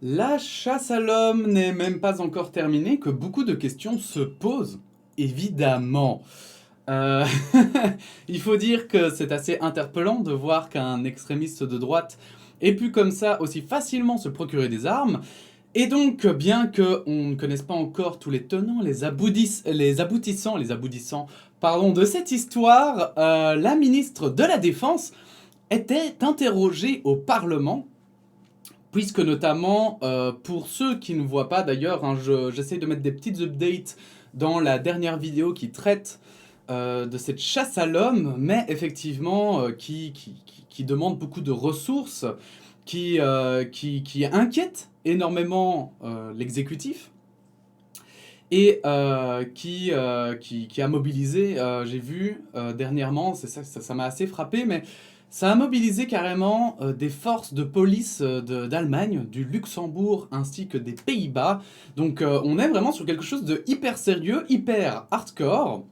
La chasse à l'homme n'est même pas encore terminée que beaucoup de questions se posent, évidemment. Euh, Il faut dire que c'est assez interpellant de voir qu'un extrémiste de droite ait pu comme ça aussi facilement se procurer des armes. Et donc, bien qu'on ne connaisse pas encore tous les tenants, les aboutissants, pardon, de cette histoire, la ministre de la Défense était interrogée au Parlement puisque notamment, pour ceux qui ne voient pas d'ailleurs, hein, j'essaie de mettre des petites updates dans la dernière vidéo qui traite de cette chasse à l'homme, mais effectivement qui demande beaucoup de ressources, qui inquiète énormément l'exécutif et qui a mobilisé, j'ai vu dernièrement, ça m'a assez frappé, mais ça a mobilisé carrément des forces de police d'Allemagne, du Luxembourg ainsi que des Pays-Bas. Donc on est vraiment sur quelque chose de hyper sérieux, hyper hardcore.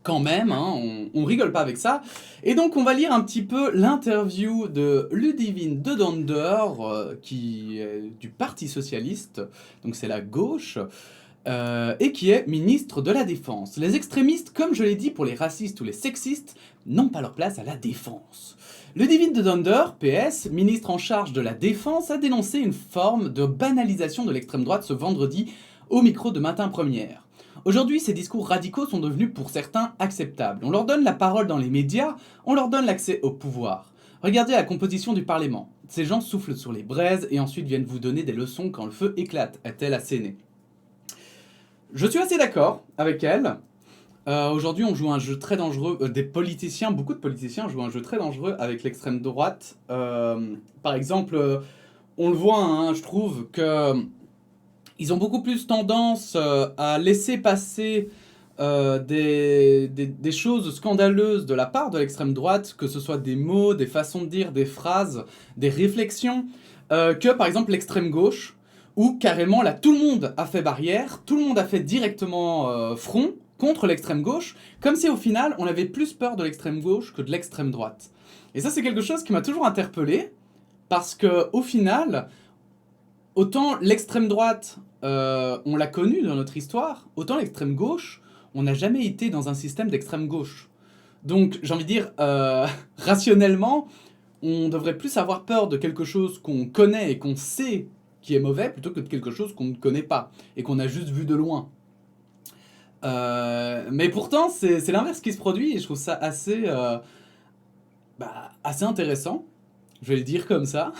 Quand même, hein, on rigole pas avec ça. Et donc on va lire un petit peu l'interview de Ludivine de Donder, qui est du Parti Socialiste, donc c'est la gauche, et qui est ministre de la Défense. Les extrémistes, comme je l'ai dit pour les racistes ou les sexistes, n'ont pas leur place à la défense. Ludivine de Donder, PS, ministre en charge de la Défense, a dénoncé une forme de banalisation de l'extrême droite ce vendredi au micro de Matin Première. Aujourd'hui, ces discours radicaux sont devenus pour certains acceptables. On leur donne la parole dans les médias, on leur donne l'accès au pouvoir. Regardez la composition du Parlement. Ces gens soufflent sur les braises et ensuite viennent vous donner des leçons quand le feu éclate, a-t-elle asséné. Je suis assez d'accord avec elle. Aujourd'hui, on joue un jeu très dangereux. Des politiciens, beaucoup de politiciens jouent un jeu très dangereux avec l'extrême droite. Par exemple, on le voit, hein, je trouve que ils ont beaucoup plus tendance à laisser passer des choses scandaleuses de la part de l'extrême droite, que ce soit des mots, des façons de dire, des phrases, des réflexions, que par exemple l'extrême gauche, où carrément là tout le monde a fait barrière, tout le monde a fait directement front contre l'extrême gauche, comme si au final on avait plus peur de l'extrême gauche que de l'extrême droite. Et ça c'est quelque chose qui m'a toujours interpellé, parce que au final, autant l'extrême droite, on l'a connue dans notre histoire, autant l'extrême gauche, on n'a jamais été dans un système d'extrême gauche. Donc j'ai envie de dire, rationnellement, on devrait plus avoir peur de quelque chose qu'on connaît et qu'on sait qui est mauvais plutôt que de quelque chose qu'on ne connaît pas et qu'on a juste vu de loin. Mais pourtant, c'est l'inverse qui se produit et je trouve ça assez intéressant. Je vais le dire comme ça.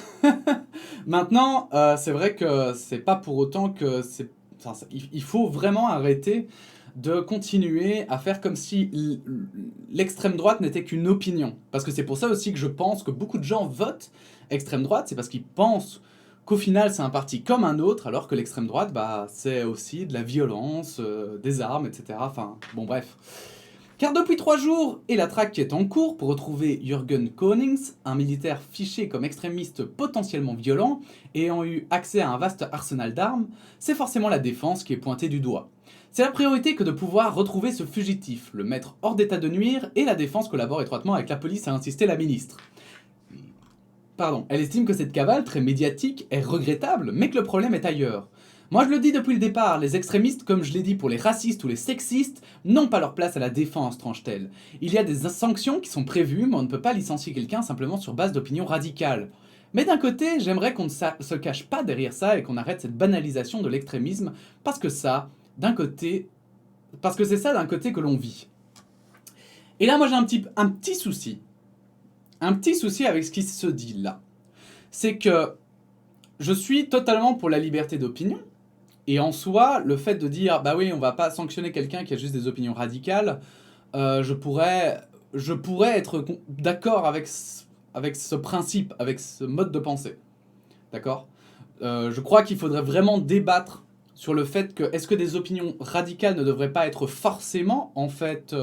Maintenant, c'est vrai que c'est pas pour autant que c'est. Enfin, il faut vraiment arrêter de continuer à faire comme si l'extrême droite n'était qu'une opinion. Parce que c'est pour ça aussi que je pense que beaucoup de gens votent extrême droite, c'est parce qu'ils pensent qu'au final c'est un parti comme un autre, alors que l'extrême droite, bah, c'est aussi de la violence, des armes, etc. Enfin, bon, bref. Car depuis 3 jours, et la traque qui est en cours pour retrouver Jürgen Konings, un militaire fiché comme extrémiste potentiellement violent et ayant eu accès à un vaste arsenal d'armes, c'est forcément la défense qui est pointée du doigt. C'est la priorité que de pouvoir retrouver ce fugitif, le mettre hors d'état de nuire, et la défense collabore étroitement avec la police, a insisté la ministre. Pardon, elle estime que cette cavale, très médiatique, est regrettable, mais que le problème est ailleurs. Moi je le dis depuis le départ, les extrémistes, comme je l'ai dit pour les racistes ou les sexistes, n'ont pas leur place à la défense, tranche-t-elle. Il y a des sanctions qui sont prévues, mais on ne peut pas licencier quelqu'un simplement sur base d'opinions radicales. Mais d'un côté, j'aimerais qu'on ne se cache pas derrière ça et qu'on arrête cette banalisation de l'extrémisme, parce que ça, d'un côté, parce que c'est ça d'un côté que l'on vit. Et là, moi j'ai un petit souci. Un petit souci avec ce qui se dit là. C'est que je suis totalement pour la liberté d'opinion. Et en soi, le fait de dire, bah oui, on va pas sanctionner quelqu'un qui a juste des opinions radicales, je pourrais être d'accord avec ce principe, avec ce mode de pensée. D'accord. Je crois qu'il faudrait vraiment débattre sur le fait que est-ce que des opinions radicales ne devraient pas être forcément, en fait,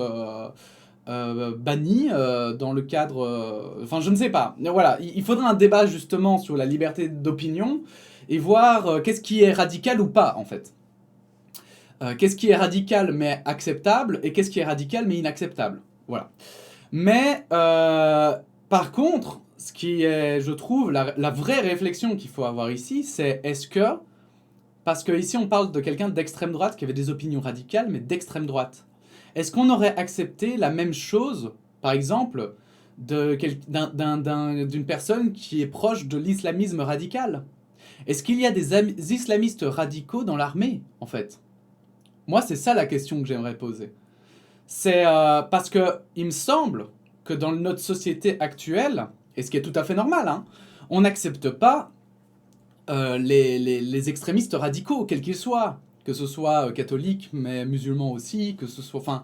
bannies dans le cadre. Enfin, je ne sais pas. Mais voilà, il faudrait un débat justement sur la liberté d'opinion et voir qu'est-ce qui est radical ou pas, en fait. Qu'est-ce qui est radical mais acceptable et qu'est-ce qui est radical mais inacceptable. Voilà. Mais par contre, ce qui est, je trouve, la vraie réflexion qu'il faut avoir ici, c'est est-ce que, parce que ici on parle de quelqu'un d'extrême droite qui avait des opinions radicales, mais d'extrême droite. Est-ce qu'on aurait accepté la même chose, par exemple, d'une personne qui est proche de l'islamisme radical? Est-ce qu'il y a des islamistes radicaux dans l'armée, en fait? Moi, c'est ça la question que j'aimerais poser. C'est parce que il me semble que dans notre société actuelle, et ce qui est tout à fait normal, hein, on n'accepte pas les extrémistes radicaux, quels qu'ils soient, que ce soit catholiques, mais musulmans aussi, que ce soit... Enfin,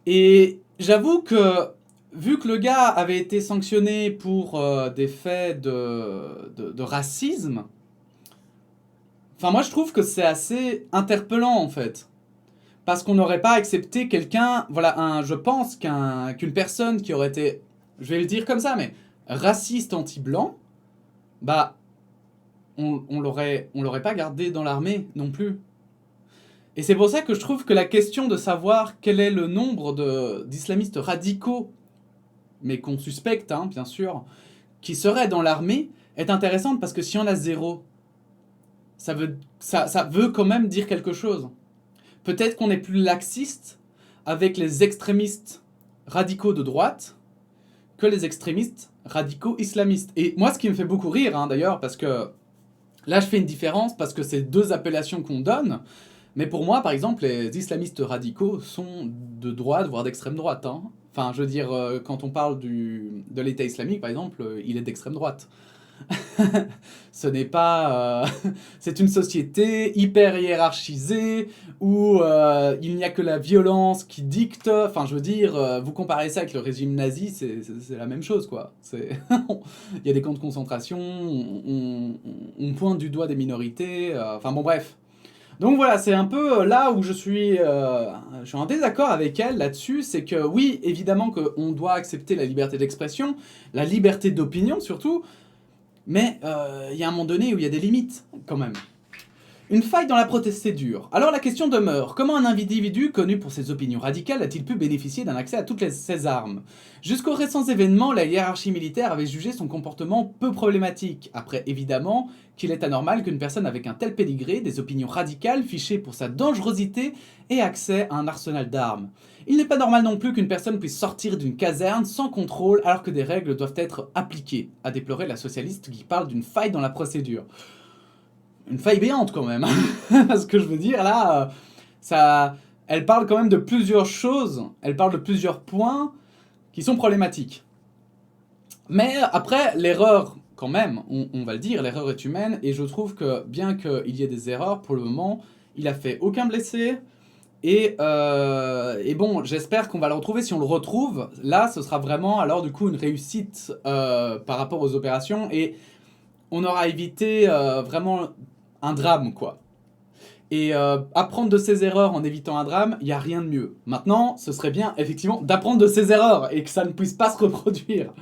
et j'avoue que, vu que le gars avait été sanctionné pour des faits de racisme, enfin moi je trouve que c'est assez interpellant en fait. Parce qu'on n'aurait pas accepté quelqu'un, voilà, je pense qu'une personne qui aurait été, je vais le dire comme ça, mais raciste anti-blanc, bah, on l'aurait pas gardé dans l'armée non plus. Et c'est pour ça que je trouve que la question de savoir quel est le nombre d'islamistes radicaux, mais qu'on suspecte, hein, bien sûr, qui seraient dans l'armée, est intéressante parce que si on a zéro, ça veut quand même dire quelque chose. Peut-être qu'on est plus laxiste avec les extrémistes radicaux de droite que les extrémistes radicaux islamistes. Et moi, ce qui me fait beaucoup rire, hein, d'ailleurs, parce que là, je fais une différence parce que c'est deux appellations qu'on donne. Mais pour moi, par exemple, les islamistes radicaux sont de droite, voire d'extrême droite. Hein. Enfin, je veux dire, quand on parle de l'État islamique, par exemple, il est d'extrême droite. Ce n'est pas... c'est une société hyper hiérarchisée où il n'y a que la violence qui dicte. Enfin, je veux dire, vous comparez ça avec le régime nazi, c'est la même chose, quoi. Il y a des camps de concentration, on pointe du doigt des minorités. Enfin, bon, bref. Donc voilà, c'est un peu là où je suis en désaccord avec elle là-dessus, c'est que oui, évidemment qu'on doit accepter la liberté d'expression, la liberté d'opinion surtout, mais il y a un moment donné où il y a des limites, quand même. Une faille dans la procédure. Alors la question demeure, comment un individu connu pour ses opinions radicales a-t-il pu bénéficier d'un accès à toutes ses armes? Jusqu'aux récents événements, la hiérarchie militaire avait jugé son comportement peu problématique. Après, évidemment, qu'il est anormal qu'une personne avec un tel pédigré, des opinions radicales, fichée pour sa dangerosité, ait accès à un arsenal d'armes. Il n'est pas normal non plus qu'une personne puisse sortir d'une caserne sans contrôle alors que des règles doivent être appliquées, a déploré la socialiste qui parle d'une faille dans la procédure. Une faille béante quand même. Parce que je veux dire, là, elle parle quand même de plusieurs choses, elle parle de plusieurs points qui sont problématiques. Mais après, l'erreur, quand même, on va le dire, l'erreur est humaine, et je trouve que bien qu'il y ait des erreurs, pour le moment, il a fait aucun blessé, et bon, j'espère qu'on va le retrouver. Si on le retrouve, là, ce sera vraiment, alors du coup, une réussite par rapport aux opérations, et on aura évité vraiment un drame, quoi. Et apprendre de ses erreurs en évitant un drame, il n'y a rien de mieux. Maintenant, ce serait bien, effectivement, d'apprendre de ses erreurs et que ça ne puisse pas se reproduire.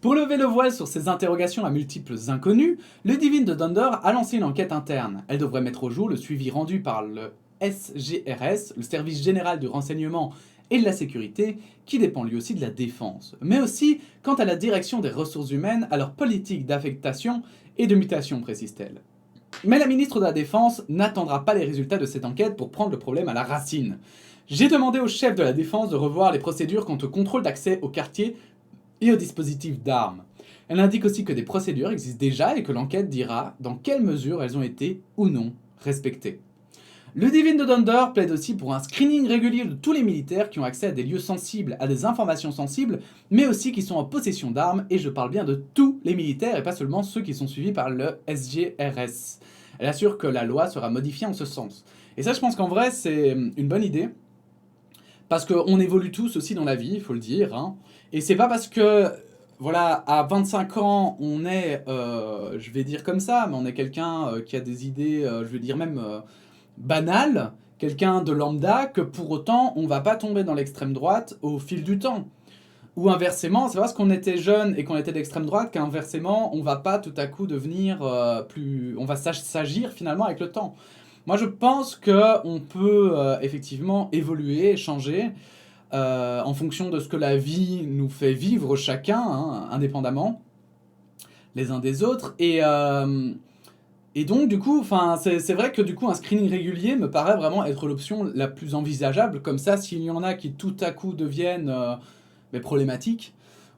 Pour lever le voile sur ces interrogations à multiples inconnus, le Divine de Dunder a lancé une enquête interne. Elle devrait mettre au jour le suivi rendu par le SGRS, le Service Général du Renseignement et de la Sécurité, qui dépend lui aussi de la Défense, mais aussi quant à la direction des ressources humaines, à leur politique d'affectation et de mutation, précise-t-elle. Mais la ministre de la Défense n'attendra pas les résultats de cette enquête pour prendre le problème à la racine. J'ai demandé au chef de la Défense de revoir les procédures quant au contrôle d'accès au quartier et aux dispositifs d'armes. Elle indique aussi que des procédures existent déjà et que l'enquête dira dans quelle mesure elles ont été ou non respectées. Le Divine de Dunder plaide aussi pour un screening régulier de tous les militaires qui ont accès à des lieux sensibles, à des informations sensibles, mais aussi qui sont en possession d'armes, et je parle bien de tous les militaires et pas seulement ceux qui sont suivis par le SGRS. Elle assure que la loi sera modifiée en ce sens. Et ça, je pense qu'en vrai, c'est une bonne idée, parce qu'on évolue tous aussi dans la vie, il faut le dire, hein. Et c'est pas parce que, voilà, à 25 ans, on est, je vais dire comme ça, mais on est quelqu'un qui a des idées, je vais dire même banales, quelqu'un de lambda, que pour autant, on va pas tomber dans l'extrême droite au fil du temps. Ou inversement, c'est parce qu'on était jeune et qu'on était d'extrême droite qu'inversement, on va pas tout à coup devenir plus... On va s'agir finalement avec le temps. Moi, je pense qu'on peut effectivement évoluer, changer, en fonction de ce que la vie nous fait vivre chacun, hein, indépendamment. les uns des autres. Et donc, du coup, c'est vrai que du coup, un screening régulier me paraît vraiment être l'option la plus envisageable. Comme ça, s'il y en a qui tout à coup deviennent problématiques,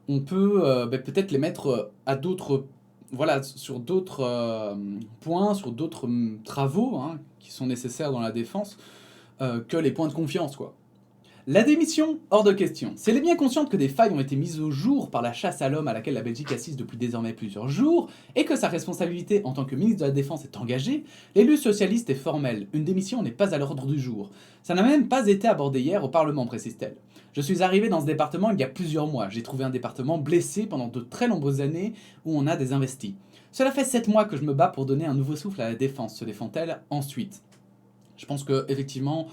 on peut peut-être les mettre à d'autres, voilà, sur d'autres points, sur d'autres travaux hein, qui sont nécessaires dans la défense, que les points de confiance, quoi. La démission, hors de question. Si elle est bien consciente que des failles ont été mises au jour par la chasse à l'homme à laquelle la Belgique assiste depuis désormais plusieurs jours, et que sa responsabilité en tant que ministre de la Défense est engagée, l'élu socialiste est formel. Une démission n'est pas à l'ordre du jour. Ça n'a même pas été abordé hier au Parlement, précise-t-elle. Je suis arrivé dans ce département il y a plusieurs mois. J'ai trouvé un département blessé pendant de très nombreuses années où on a désinvesti. Cela fait 7 mois que je me bats pour donner un nouveau souffle à la défense, se défend-elle ensuite. Je pense que effectivement,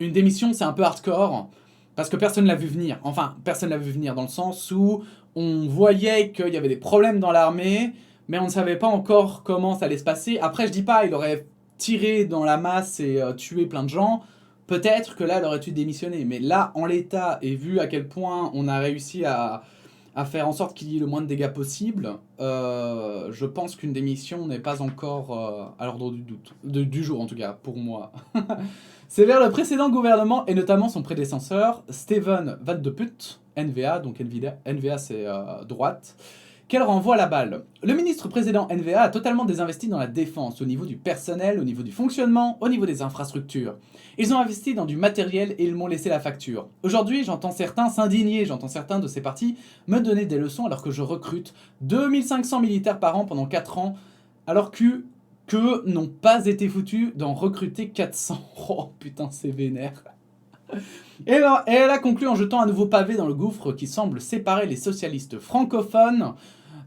une démission c'est un peu hardcore parce que personne l'a vu venir. Enfin, personne l'a vu venir dans le sens où on voyait qu'il y avait des problèmes dans l'armée, mais on ne savait pas encore comment ça allait se passer. Après, je dis pas, il aurait tiré dans la masse et tué plein de gens. Peut-être que là, il aurait dû démissionner. Mais là, en l'état, et vu à quel point on a réussi à faire en sorte qu'il y ait le moins de dégâts possible, je pense qu'une démission n'est pas encore à l'ordre du jour en tout cas, pour moi. C'est vers le précédent gouvernement, et notamment son prédécesseur, Steven Van de Putte, NVA, donc NVA c'est droite, qu'elle renvoie la balle. Le ministre précédent NVA a totalement désinvesti dans la défense, au niveau du personnel, au niveau du fonctionnement, au niveau des infrastructures. Ils ont investi dans du matériel et ils m'ont laissé la facture. Aujourd'hui, j'entends certains s'indigner, j'entends certains de ces partis me donner des leçons alors que je recrute 2500 militaires par an pendant 4 ans, alors que n'ont pas été foutus d'en recruter 400. Oh putain, c'est vénère. Et elle a conclu en jetant un nouveau pavé dans le gouffre qui semble séparer les socialistes francophones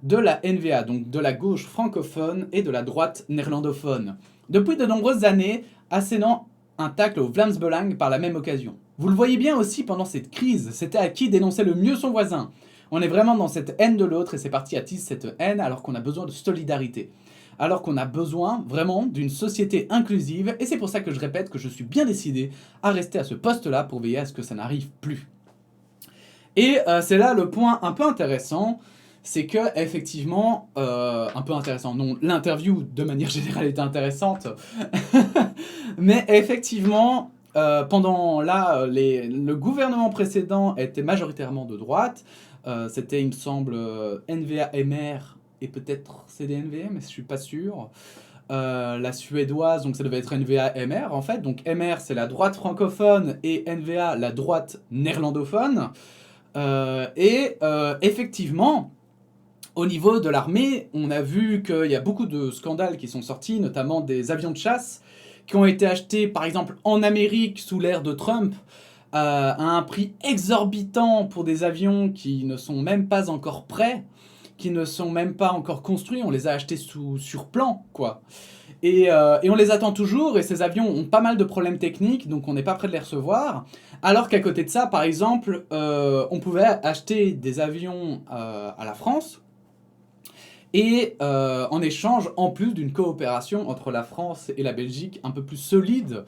de la NVA, donc de la gauche francophone et de la droite néerlandophone. Depuis de nombreuses années, assénant un tacle au Vlaams-Belang par la même occasion. Vous le voyez bien aussi pendant cette crise, c'était à qui dénonçait le mieux son voisin. On est vraiment dans cette haine de l'autre et c'est parti attiser cette haine alors qu'on a besoin de solidarité. Alors qu'on a besoin vraiment d'une société inclusive, et c'est pour ça que je répète que je suis bien décidé à rester à ce poste-là pour veiller à ce que ça n'arrive plus. Et c'est là le point un peu intéressant, c'est que effectivement, un peu intéressant, non, l'interview de manière générale était intéressante, mais effectivement, pendant là, le gouvernement précédent était majoritairement de droite, c'était il me semble NVA-MR, et peut-être CDNV, mais je suis pas sûr. La suédoise, donc ça devait être NVA-MR en fait. Donc MR c'est la droite francophone et NVA la droite néerlandophone. Effectivement, au niveau de l'armée, on a vu qu'il y a beaucoup de scandales qui sont sortis, notamment des avions de chasse qui ont été achetés par exemple en Amérique sous l'ère de Trump à un prix exorbitant pour des avions qui ne sont même pas encore prêts, qui ne sont même pas encore construits, on les a achetés sur plan, quoi. Et on les attend toujours, et ces avions ont pas mal de problèmes techniques, donc on n'est pas prêt de les recevoir. Alors qu'à côté de ça, par exemple, on pouvait acheter des avions à la France, et en échange, en plus d'une coopération entre la France et la Belgique un peu plus solide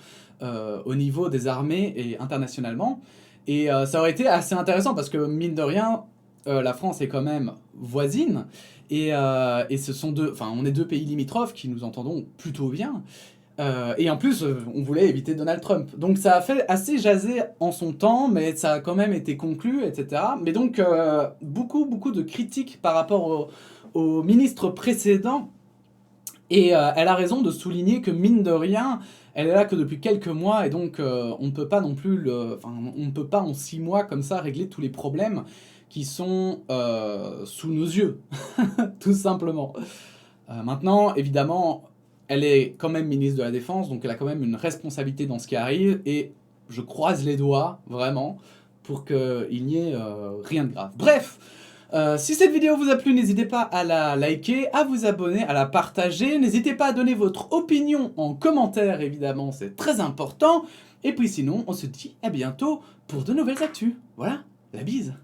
au niveau des armées et internationalement. Et ça aurait été assez intéressant, parce que mine de rien, la France est quand même voisine, et ce sont on est deux pays limitrophes qui nous entendons plutôt bien. Et en plus, on voulait éviter Donald Trump. Donc ça a fait assez jaser en son temps, mais ça a quand même été conclu, etc. Mais donc, beaucoup de critiques par rapport au ministre précédent. Et elle a raison de souligner que, mine de rien, elle est là que depuis quelques mois, et donc on ne peut pas non plus, on ne peut pas en 6 mois comme ça régler tous les problèmes qui sont sous nos yeux, tout simplement. Maintenant, évidemment, elle est quand même ministre de la Défense, donc elle a quand même une responsabilité dans ce qui arrive, et je croise les doigts, vraiment, pour qu'il n'y ait rien de grave. Bref, si cette vidéo vous a plu, n'hésitez pas à la liker, à vous abonner, à la partager. N'hésitez pas à donner votre opinion en commentaire, évidemment, c'est très important. Et puis sinon, on se dit à bientôt pour de nouvelles actus. Voilà, la bise.